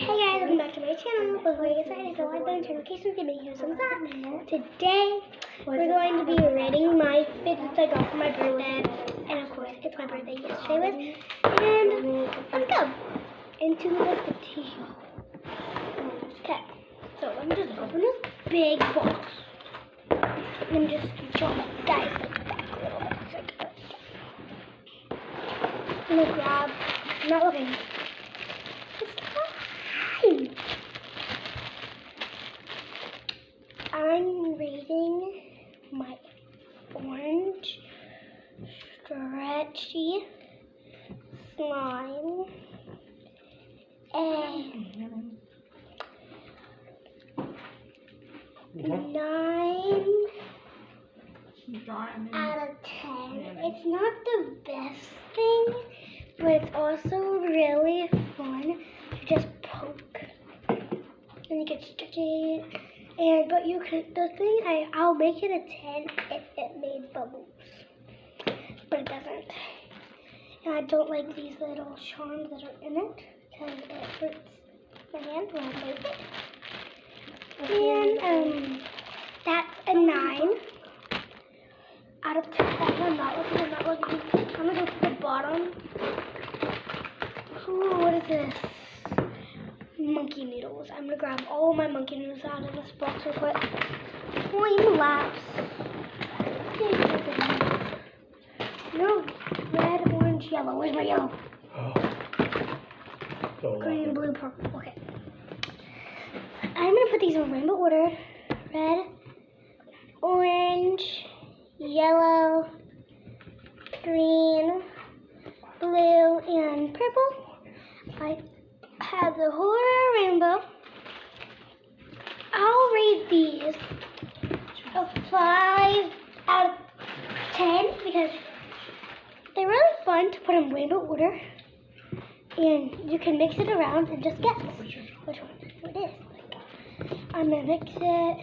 Hey guys, welcome back to my channel. Before you get started, so like, button, turn notifications, give me a thumbs up. Today, we're going to be rating my fidgets I got for my birthday. And of course, it's my birthday yesterday was. And let's go into the video. Okay, so let me just open this big box. Let me just show you guys like back a little bit. I'm gonna grab, I'm not looking. I'm reading my orange stretchy slime and 9 out of 10. It's not the best thing, but it's also really fun to just poke and you can stretch it. But you can, the thing I'll make it a 10 if it made bubbles, but it doesn't. And I don't like these little charms that are in it because it hurts my hand when I break it. And that's a 9 out of 10. I'm not looking. I'm gonna go to the bottom. Ooh, what is this? Monkey noodles. I'm gonna grab all my monkey noodles out of this box real quick. Coin laps. No, red, orange, yellow. Where's my yellow? Green, blue, purple. Okay. I'm gonna put these in rainbow order. Red, orange, yellow, green, blue, and purple. I have the whole rainbow. I'll rate these a 5 out of 10 because they're really fun to put in rainbow order, and you can mix it around and just guess which one it is. I'm gonna mix it.